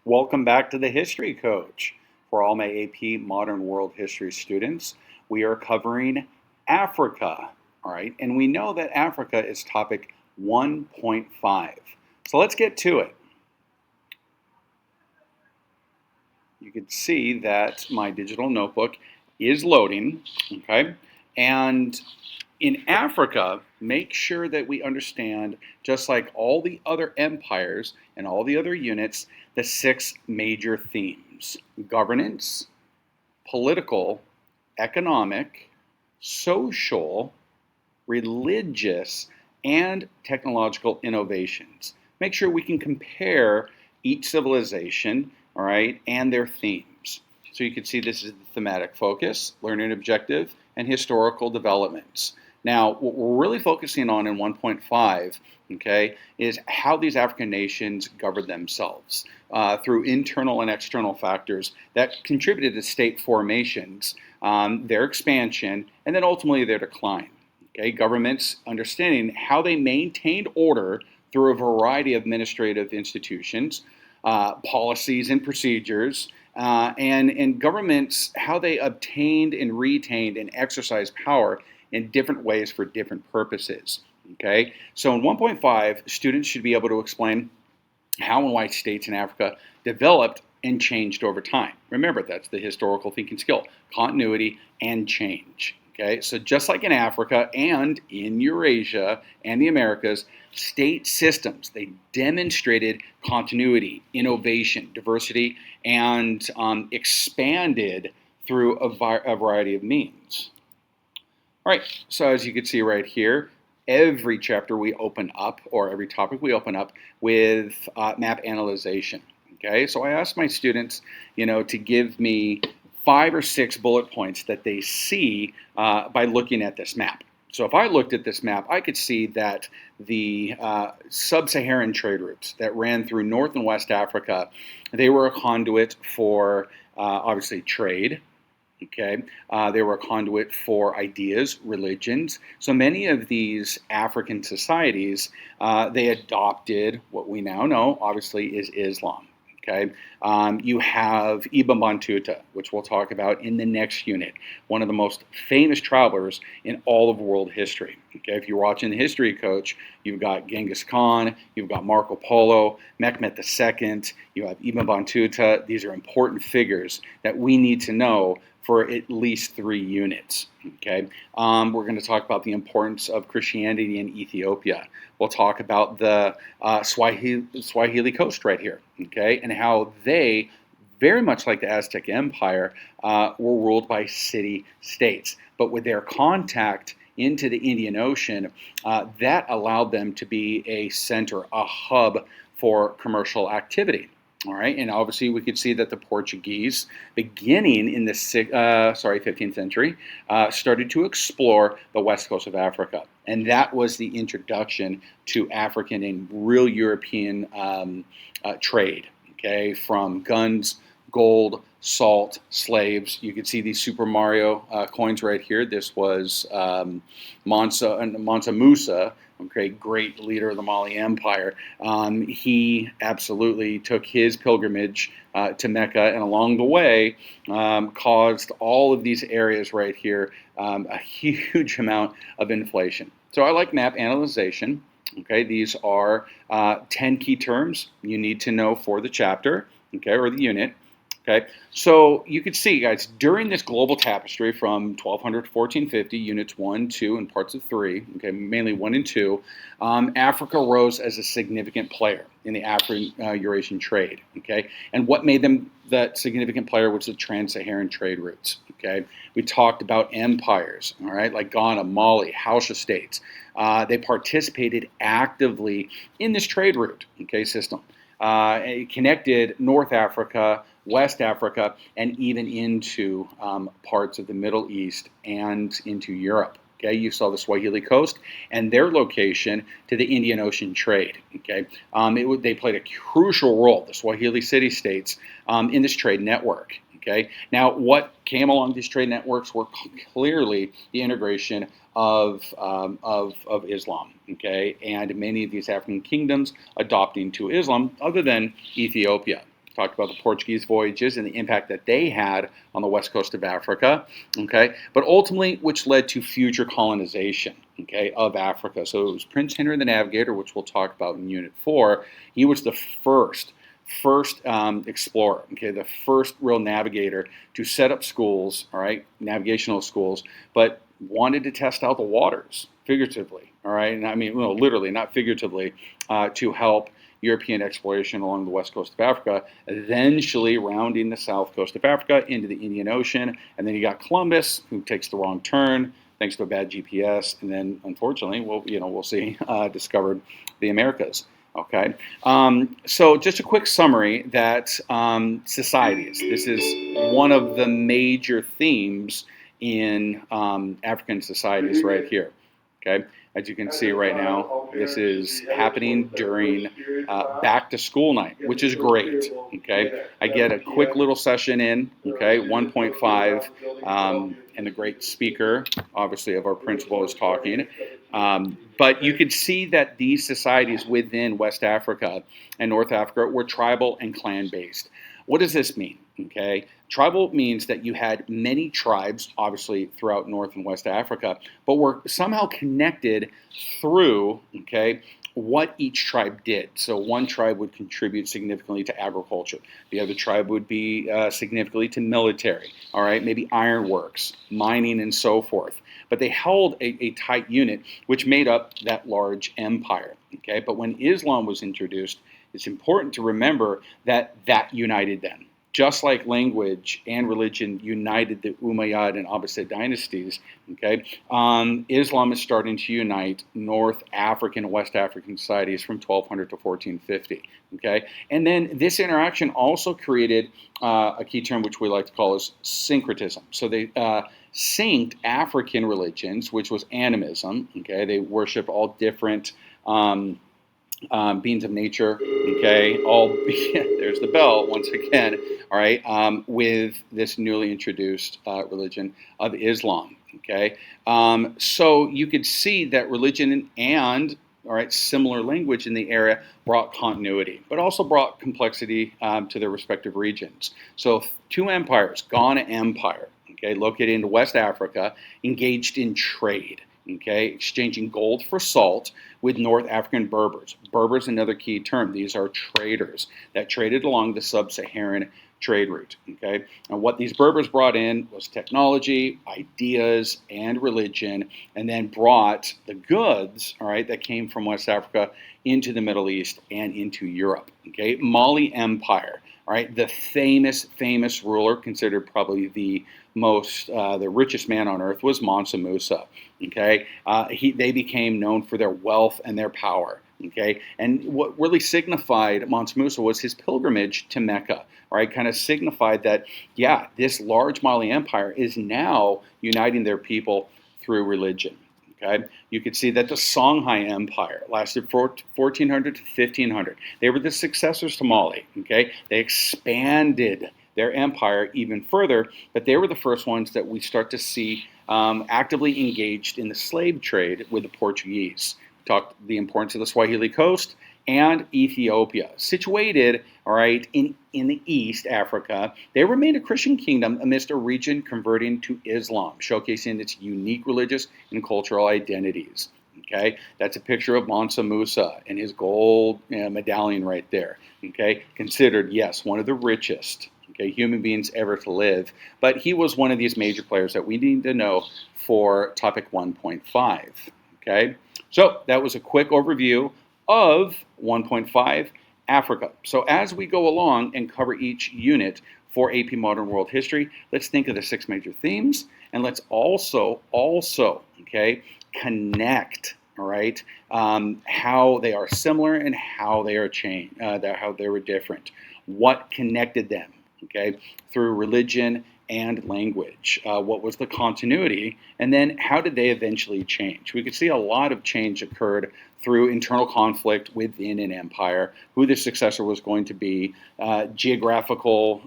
Welcome back to the History Coach. For all my AP Modern World History students, we are covering Africa, all right? And we know that Africa is topic 1.5. So let's get to it. You can see that my digital notebook is loading, okay? And in Africa, make sure that we understand, just like all the other empires and all the other units, the 6 major themes: governance, political, economic, social, religious, and technological innovations. Make sure we can compare each civilization, all right, and their themes. So you can see this is the thematic focus, learning objective, and historical developments. Now, what we're really focusing on in 1.5, okay, is how these African nations govern themselves through internal and external factors that contributed to state formations, their expansion, and then ultimately their decline. Okay, governments understanding how they maintained order through a variety of administrative institutions, policies and procedures, and governments, how they obtained and retained and exercised power in different ways for different purposes. Okay, so in 1.5, students should be able to explain how and why states in Africa developed and changed over time. Remember, that's the historical thinking skill: continuity and change. Okay, so just like in Africa and in Eurasia and the Americas, state systems, they demonstrated continuity, innovation, diversity, and expanded through a variety of means. All right, so as you can see right here, every chapter we open up, or every topic we open up with map analyzation. Okay, so I asked my students, to give me 5 or 6 bullet points that they see by looking at this map. So if I looked at this map, I could see that the sub-Saharan trade routes that ran through North and West Africa, they were a conduit for obviously trade. Okay, they were a conduit for ideas, religions. So many of these African societies, they adopted what we now know, obviously, is Islam. Okay, you have Ibn Battuta, which we'll talk about in the next unit, one of the most famous travelers in all of world history. Okay, if you're watching the History Coach, you've got Genghis Khan, you've got Marco Polo, Mehmet II, you have Ibn Battuta. These are important figures that we need to know for at least 3 units. Okay, we're going to talk about the importance of Christianity in Ethiopia. We'll talk about the Swahili coast right here, okay, and how they, very much like the Aztec Empire, were ruled by city-states. But with their contact into the Indian Ocean, that allowed them to be a center, a hub for commercial activity. All right, and obviously we could see that the Portuguese, beginning in the 15th century, started to explore the west coast of Africa, and that was the introduction to African and real European trade. Okay, from guns, gold, salt, slaves. You can see these Super Mario coins right here. This was Mansa Musa. Okay, great leader of the Mali Empire. He absolutely took his pilgrimage to Mecca, and along the way caused all of these areas right here a huge amount of inflation. So I like map analyzation. Okay, these are 10 key terms you need to know for the chapter, okay, or the unit. Okay, so you can see, guys, during this global tapestry from 1200 to 1450, units 1, 2, and parts of 3, okay, mainly 1 and 2, Africa rose as a significant player in the Afro-Eurasian trade, okay? And what made them that significant player was the trans-Saharan trade routes, okay? We talked about empires, all right, like Ghana, Mali, Hausha states. They participated actively in this trade route, okay, system. It connected North Africa, West Africa, and even into parts of the Middle East and into Europe. Okay, you saw the Swahili coast and their location to the Indian Ocean trade. Okay, they played a crucial role, the Swahili city-states, in this trade network. Okay, now what came along these trade networks were clearly the integration of Islam. Okay, and many of these African kingdoms adopting to Islam, other than Ethiopia. talked about the Portuguese voyages and the impact that they had on the west coast of Africa, okay, but ultimately which led to future colonization, okay, of Africa. So it was Prince Henry the Navigator, which we'll talk about in Unit 4. He was the first explorer, okay, the first real navigator to set up schools, all right, navigational schools, but wanted to test out the waters, figuratively, all right, and I mean, well, literally, not figuratively, to help European exploration along the west coast of Africa, eventually rounding the south coast of Africa into the Indian Ocean, and then you got Columbus, who takes the wrong turn thanks to a bad GPS, and then unfortunately, we'll see, discovered the Americas. Okay, so just a quick summary that societies. This is one of the major themes in African societies right here. Okay, as you can see right now, this is happening during back to school night, which is great. Okay, I get a quick little session in. Okay, 1.5, and the great speaker, obviously, of our principal is talking. But you could see that these societies within West Africa and North Africa were tribal and clan-based. What does this mean? Okay, tribal means that you had many tribes, obviously, throughout North and West Africa, but were somehow connected through, okay, what each tribe did. So one tribe would contribute significantly to agriculture. The other tribe would be significantly to military, all right, maybe ironworks, mining, and so forth. But they held a tight unit, which made up that large empire, okay? But when Islam was introduced, it's important to remember that that united them. Just like language and religion united the Umayyad and Abbasid dynasties, okay, Islam is starting to unite North African and West African societies from 1200 to 1450, okay? And then this interaction also created a key term which we like to call is syncretism. So they synced African religions, which was animism, okay? They worshiped all different beings of nature, okay, there's the bell once again, all right, with this newly introduced religion of Islam, okay. So you could see that religion and, all right, similar language in the area brought continuity, but also brought complexity to their respective regions. So two empires, Ghana Empire, okay, located in West Africa, engaged in trade. Okay, exchanging gold for salt with North African Berbers. Berbers, another key term. These are traders that traded along the sub-Saharan trade route. Okay, and what these Berbers brought in was technology, ideas, and religion, and then brought the goods, all right, that came from West Africa into the Middle East and into Europe. Okay, Mali Empire. All right, the famous ruler, considered probably the richest man on earth, was Mansa Musa. Okay, they became known for their wealth and their power. Okay, and what really signified Mansa Musa was his pilgrimage to Mecca. Right, kind of signified that, yeah, this large Mali empire is now uniting their people through religion. Okay, you could see that the Songhai Empire lasted from 1400 to 1500. They were the successors to Mali. Okay, they expanded their empire even further, but they were the first ones that we start to see actively engaged in the slave trade with the Portuguese. We talked the importance of the Swahili coast and Ethiopia, situated, all right, in the East Africa. They remained a Christian kingdom amidst a region converting to Islam, showcasing its unique religious and cultural identities. Okay, that's a picture of Mansa Musa and his gold medallion right there. Okay, considered, yes, one of the richest, okay, human beings ever to live, but he was one of these major players that we need to know for topic 1.5. Okay, so that was a quick overview of 1.5 Africa. So as we go along and cover each unit for AP Modern World History, let's think of the 6 major themes, and let's also, okay, connect, all right, how they are similar and how they are how they were different. What connected them, okay, through religion and language? What was the continuity? And then how did they eventually change? We could see a lot of change occurred through internal conflict within an empire, who the successor was going to be, geographical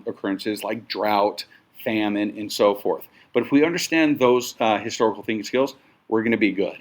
occurrences like drought, famine, and so forth. But if we understand those historical thinking skills, we're going to be good.